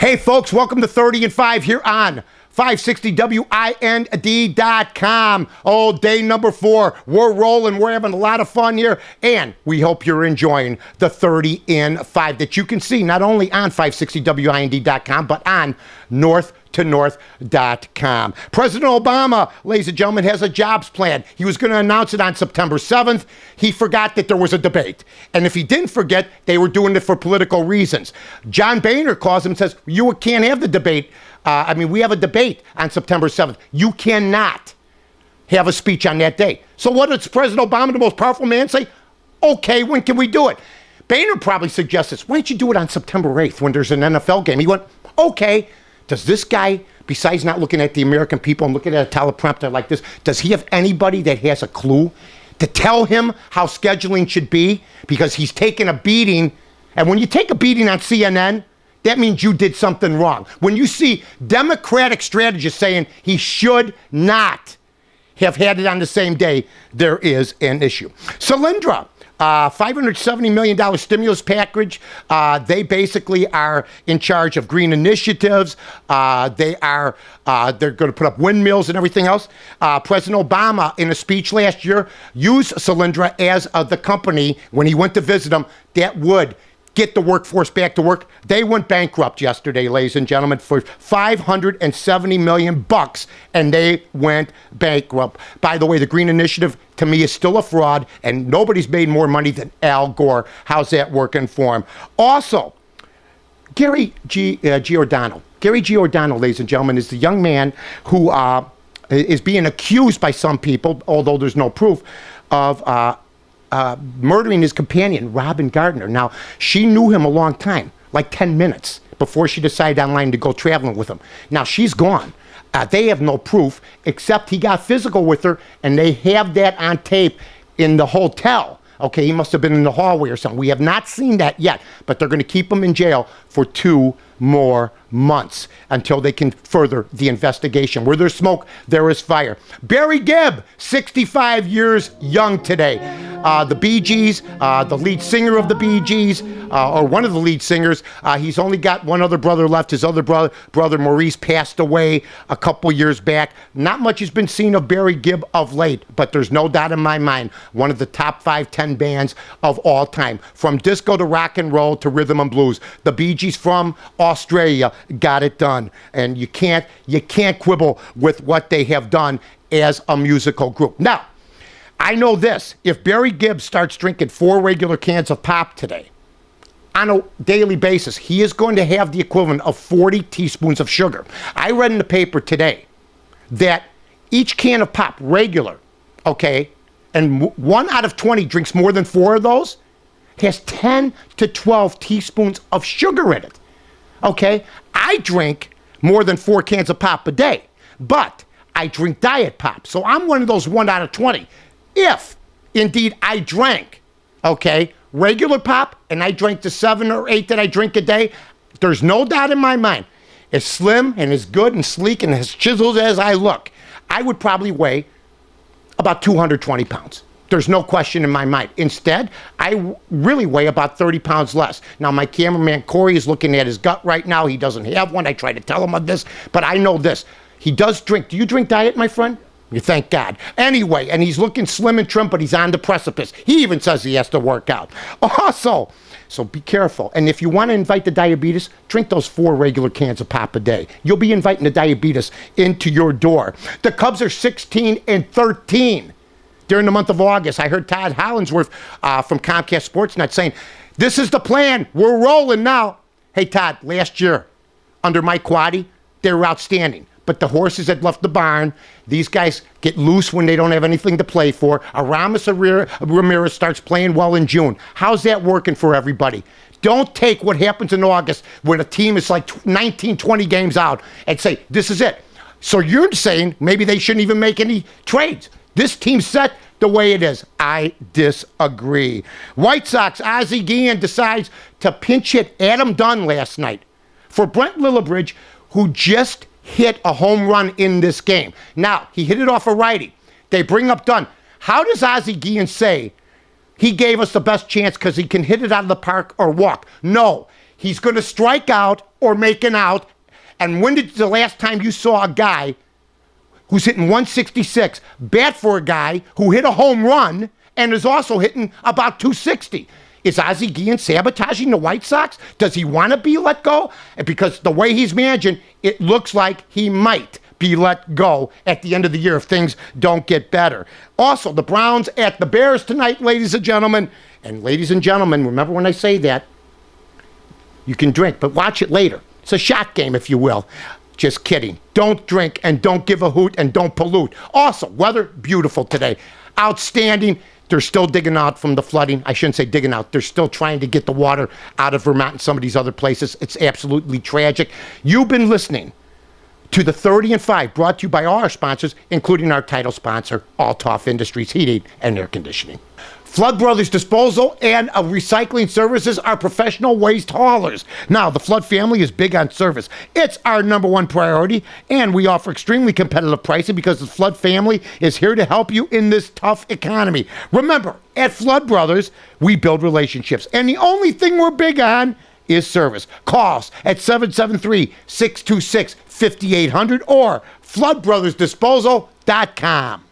Hey, folks, welcome to 30 and 5 here on 560WIND.com. Oh, day number 4. We're rolling. We're having a lot of fun here. And we hope you're enjoying the 30 in 5 that you can see not only on 560WIND.com, but on north-to-north.com. President Obama, ladies and gentlemen, has a jobs plan. He was going to announce it on September 7th. He forgot that there was a debate. And if he didn't forget, they were doing it for political reasons. John Boehner calls him and says, you can't have the debate. We have a debate on September 7th. You cannot have a speech on that day. So what does President Obama, the most powerful man, say? Okay, when can we do it? Boehner probably suggests this. Why don't you do it on September 8th when there's an NFL game? He went, okay. Does this guy, besides not looking at the American people and looking at a teleprompter like this, does he have anybody that has a clue to tell him how scheduling should be? Because he's taken a beating. And when you take a beating on CNN, that means you did something wrong. When you see Democratic strategists saying he should not have had it on the same day, there is an issue. Solyndra. $570 million stimulus package. They basically are in charge of green initiatives. They're going to put up windmills and everything else. President Obama, in a speech last year, used Solyndra as the company when he went to visit them that would get the workforce back to work. They went bankrupt yesterday, ladies and gentlemen, for $570 million, and they went bankrupt. By the way, the Green Initiative, to me, is still a fraud, and nobody's made more money than Al Gore. How's that working for him? Also, Gary Giordano. Gary Giordano, ladies and gentlemen, is the young man who is being accused by some people, although there's no proof, of murdering his companion, Robin Gardner. Now, she knew him a long time, like 10 minutes, before she decided online to go traveling with him. Now, she's gone. They have no proof, except he got physical with her, and they have that on tape in the hotel. Okay, he must have been in the hallway or something. We have not seen that yet, but they're going to keep him in jail for 2 more months until they can further the investigation. Where there's smoke, there is fire. Barry Gibb, 65 years young today. The Bee Gees, the lead singer of the Bee Gees, or one of the lead singers, he's only got one other brother left. His other brother Maurice, passed away a couple years back. Not much has been seen of Barry Gibb of late, but there's no doubt in my mind, one of the top 5-10 bands of all time. From disco to rock and roll to rhythm and blues. The Bee Gees from Australia got it done. And you can't quibble with what they have done as a musical group. Now, I know this. If Barry Gibb starts drinking 4 regular cans of pop today, on a daily basis, he is going to have the equivalent of 40 teaspoons of sugar. I read in the paper today that each can of pop, regular, okay, and 1 out of 20 drinks more than 4 of those, has 10 to 12 teaspoons of sugar in it. Okay? I drink more than 4 cans of pop a day, but I drink diet pop. So I'm one of those 1 out of 20. If, indeed, I drank, okay, regular pop, and I drank the 7 or 8 that I drink a day, there's no doubt in my mind, as slim and as good and sleek and as chiseled as I look, I would probably weigh about 220 pounds. There's no question in my mind. Instead, I really weigh about 30 pounds less. Now, my cameraman, Corey, is looking at his gut right now. He doesn't have one. I try to tell him of this, but I know this. He does drink. Do you drink diet, my friend? You thank God. Anyway, and he's looking slim and trim, but he's on the precipice. He even says he has to work out. Also, so be careful. And if you want to invite the diabetes, drink those 4 regular cans of pop a day. You'll be inviting the diabetes into your door. The Cubs are 16-13 during the month of August. I heard Todd Hollandsworth from Comcast Sportsnet saying, this is the plan. We're rolling now. Hey, Todd, last year, under Mike Quaddy, they were outstanding. But the horses had left the barn. These guys get loose when they don't have anything to play for. Aramis Ramirez starts playing well in June. How's that working for everybody? Don't take what happens in August when a team is like 19, 20 games out and say, this is it. So you're saying maybe they shouldn't even make any trades. This team's set the way it is. I disagree. White Sox, Ozzie Guillen decides to pinch hit Adam Dunn last night for Brent Lillibridge, who just hit a home run in this game. Now, he hit it off a righty. They bring up Dunn. How does Ozzie Guillen say he gave us the best chance because he can hit it out of the park or walk? No. He's going to strike out or make an out. And when did the last time you saw a guy who's hitting 166 bat for a guy who hit a home run and is also hitting about 260? Is Ozzie Guillen sabotaging the White Sox? Does he want to be let go? Because the way he's managing, it looks like he might be let go at the end of the year if things don't get better. Also, the Browns at the Bears tonight, ladies and gentlemen. And ladies and gentlemen, remember when I say that, you can drink, but watch it later. It's a shot game, if you will. Just kidding. Don't drink and don't give a hoot and don't pollute. Also, weather, beautiful today. Outstanding. They're still digging out from the flooding. I shouldn't say digging out. They're still trying to get the water out of Vermont and some of these other places. It's absolutely tragic. You've been listening to the 30 and 5, brought to you by all our sponsors, including our title sponsor, Altoff Industries Heating and Air Conditioning. Flood Brothers Disposal and Recycling Services are professional waste haulers. Now, the Flood family is big on service. It's our number one priority, and we offer extremely competitive pricing because the Flood family is here to help you in this tough economy. Remember, at Flood Brothers, we build relationships, and the only thing we're big on is service. Call us at 773-626-5800 or floodbrothersdisposal.com.